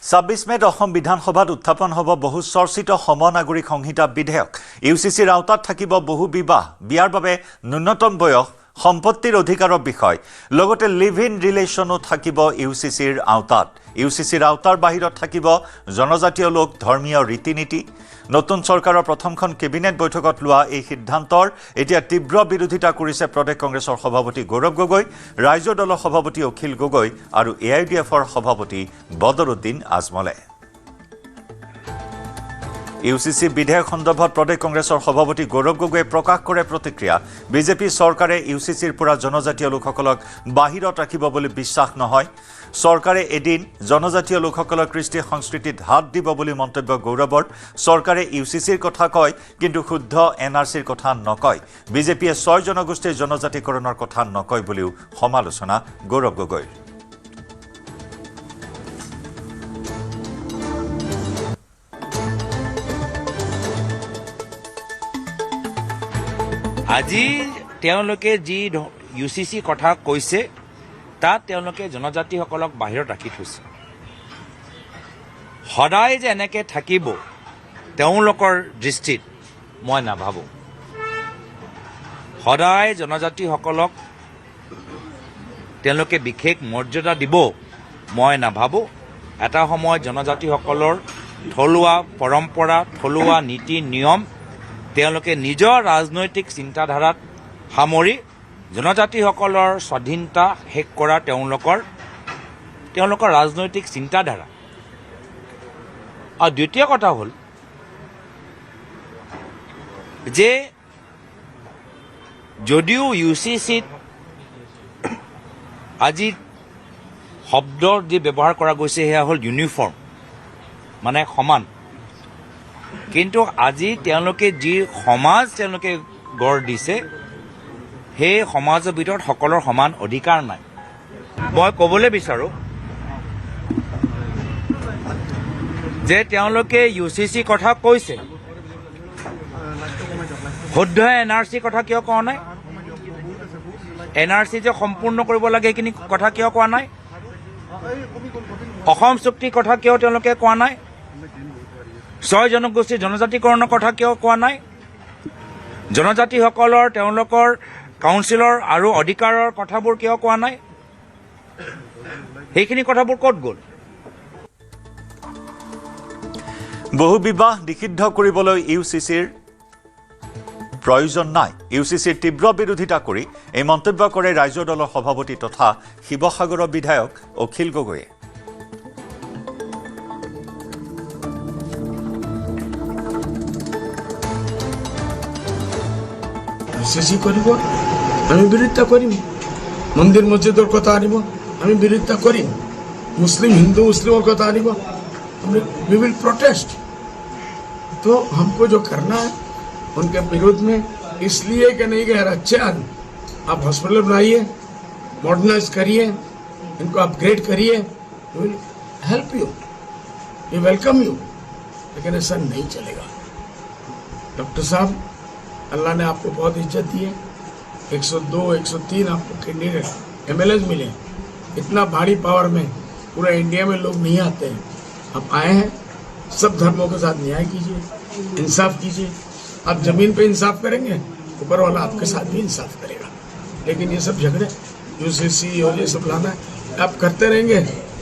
26 মেত অসম বিধানসভাত উত্থাপন হ'ব বহু চৰ্চিত সমনাগৰিক সংহিতা বিধেয়ক। ইউচিচিৰ আওতাত থাকিব বহু বিবাহ, বিয়াৰ বাবে ন্যূনতম বয়স, সম্পত্তিৰ অধিকাৰৰ বিষয়, লগতে লিভ ইন ৰিলেশ্যনো থাকিব ইউচিচিৰ আওতাত। ইউচিচিৰ আওতাৰ বাহিৰত থাকিব জনজাতীয় লোক, ধৰ্মীয় ৰীতি নীতি। নতুন চৰকাৰৰ প্ৰথমখন কেবিনেট বৈঠকত লোৱা এই সিদ্ধান্তৰ এতিয়া তীব্ৰ বিৰোধিতা কৰিছে প্ৰদেশ কংগ্ৰেছৰ সভাপতি গৌৰৱ গগৈ, ৰাইজৰ দলৰ সভাপতি অখিল গগৈ আৰু AIDFৰ সভাপতি বদৰুদ্দিন আজমলে। ইউচিচি বিধেয়ক সন্দৰ্ভত প্ৰদেশ কংগ্ৰেছৰ সভাপতি গৌৰৱ গগৈয়ে প্ৰকাশ কৰে প্ৰতিক্ৰিয়া। বিজেপি চৰকাৰে ইউচিচিৰ পৰা জনজাতীয় লোকসকলক বাহিৰত ৰাখিব বুলি বিশ্বাস নহয়। চৰকাৰে এদিন জনজাতীয় লোকসকলৰ কৃষ্টি সংস্কৃতিত হাত দিব বুলি মন্তব্য গৌৰৱৰ। চৰকাৰে ইউচিচিৰ কথা কয়, কিন্তু শুদ্ধ NRCৰ কথা নকয়। বিজেপিয়ে 6 জনগোষ্ঠীৰ জনজাতিকৰণৰ কথা নকয় বুলিও সমালোচনা গৌৰৱ গগৈৰ। আজি তেওঁলোকে যি ইউচিচি কথা কৈছে তাত তেওঁলোকে জনজাতিসকলক বাহিৰত ৰাখি থৈছে। সদায় যে এনেকৈ থাকিব তেওঁলোকৰ দৃষ্টিত মই নাভাবোঁ। সদায় জনজাতিসকলক তেওঁলোকে বিশেষ মৰ্যাদা দিব মই নাভাবোঁ। এটা সময়ত জনজাতিসকলৰ থলুৱা পৰম্পৰা, থলুৱা নীতি নিয়ম তেওঁলোকে নিজৰ ৰাজনৈতিক চিন্তাধাৰাত সামৰি জনজাতিসকলৰ স্বাধীনতা শেষ কৰা তেওঁলোকৰ ৰাজনৈতিক চিন্তাধাৰা। আৰু দ্বিতীয় কথা হ'ল যে যদিও ইউচিচিত আজি শব্দৰ যি ব্যৱহাৰ কৰা গৈছে সেয়া হ'ল ইউনিফৰ্ম, মানে সমান। কিন্তু আজি তেওঁলোকে যি সমাজ তেওঁলোকে গঢ় দিছে সেই সমাজৰ ভিতৰত সকলৰ সমান অধিকাৰ নাই। মই ক'বলৈ বিচাৰোঁ যে তেওঁলোকে ইউচিচি কথা কৈছে, শুদ্ধ NRC কথা কিয় কোৱা নাই? NRC যে সম্পূৰ্ণ কৰিব লাগে সেইখিনি কথা কিয় কোৱা নাই? অসম চুক্তিৰ কথা কিয় তেওঁলোকে কোৱা নাই? 6 জনগোষ্ঠীৰ জনজাতিকৰণৰ কথা কিয় কোৱা নাই? জনজাতিসকলৰ তেওঁলোকৰ কাউন্সিলৰ আৰু অধিকাৰৰ কথাবোৰ কিয় কোৱা নাই? সেইখিনি কথাবোৰ ক'ত গ'ল? বহু বিবাহ নিষিদ্ধ কৰিবলৈ ইউচিচিৰ প্ৰয়োজন নাই। ইউচিচিৰ তীব্ৰ বিৰোধিতা কৰি এই মন্তব্য কৰে ৰাইজৰ দলৰ সভাপতি তথা শিৱসাগৰৰ বিধায়ক অখিল গগৈয়ে। ইউচিচি কৰিব, আমি বিৰোধিতা কৰিম। মন্দিৰ মছজিদৰ কথা আনিব, আমি বিৰোধিতা কৰিম। মুসলিम हिंदू मुस्लिमों का तारीफ वी विल प्रोटेस्ट। तो हमको जो करना है उनके विरोध में, इसलिए कि नहीं कि अच्छे आदमी आप हॉस्पिटल बनाइए, मॉडर्नाइज करिए, इनको अपग्रेड करिए, we will help you, we welcome you. लेकिन ऐसा नहीं चलेगा। डॉक्टर साहब, अल्लाह ने आपको बहुत इज्जत दी है। 102, 103 आपको कैंडिडेट MLAs मिले। इतना भारी पावर में पूरा इंडिया में लोग नहीं आते हैं। आप आए हैं, सब धर्मों के साथ न्याय कीजिए, इंसाफ कीजिए। आप जमीन पे इंसाफ करेंगे, ऊपर वाला आपके साथ भी इंसाफ करेगा। लेकिन ये सब झगड़े यूसीसी और ये सब लाना आप करते रहेंगे,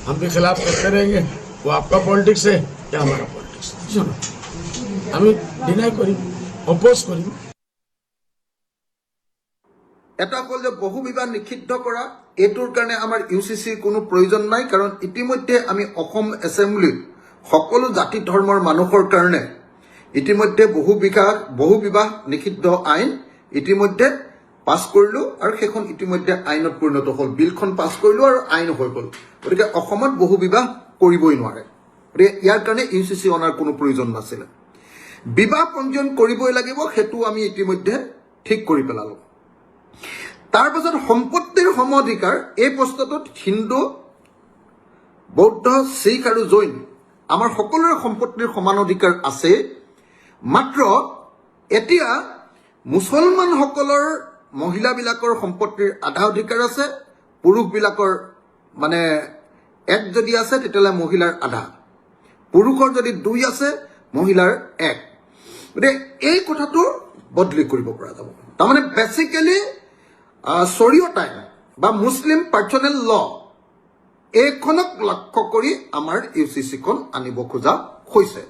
हम भी खिलाफ करते रहेंगे। वो आपका पॉलिटिक्स है या हमारा पॉलिटिक्स? चलो हम डिनाई करी, অপোজ কৰিম। এটা হ'ল যে বহু বিবাহ নিষিদ্ধ কৰা, এইটোৰ কাৰণে আমাৰ ইউচিচিৰ কোনো প্ৰয়োজন নাই। কাৰণ ইতিমধ্যে আমি অসম এছেম্বলিত সকলো জাতি ধৰ্মৰ মানুহৰ কাৰণে ইতিমধ্যে বহু বিবাহ নিষিদ্ধ আইন ইতিমধ্যে পাছ কৰিলোঁ আৰু সেইখন ইতিমধ্যে আইনত পৰিণত হ'ল। বিলখন পাছ কৰিলোঁ আৰু আইন হৈ গ'ল। গতিকে অসমত বহু বিবাহ কৰিবই নোৱাৰে। গতিকে ইয়াৰ কাৰণে ইউচিচি অনাৰ কোনো প্ৰয়োজন নাছিলে। বিবাহ পঞ্জীয়ন কৰিবই লাগিব, সেইটো আমি ইতিমধ্যে ঠিক কৰি পেলালোঁ। তাৰ পাছত সম্পত্তিৰ সম অধিকাৰ, এই প্ৰশ্নটোত হিন্দু, বৌদ্ধ, শিখ আৰু জৈন আমাৰ সকলোৰে সম্পত্তিৰ সমান অধিকাৰ আছে। মাত্ৰ এতিয়া মুছলমানসকলৰ মহিলাবিলাকৰ সম্পত্তিৰ আধা অধিকাৰ আছে, পুৰুষবিলাকৰ মানে এক যদি আছে তেতিয়াহ'লে মহিলাৰ আধা। পুৰুষৰ যদি 2 আছে মহিলাৰ 1 গতিকে এই কথাটো বদলি কৰিব পৰা যাব তাৰমানে বেসিক্যালি শৰীয়ত আইন বা মুছলিম পাৰ্চনেল ল এইখনক লক্ষ্য কৰি আমাৰ ইউচিচিখন আনিব খোজা হৈছে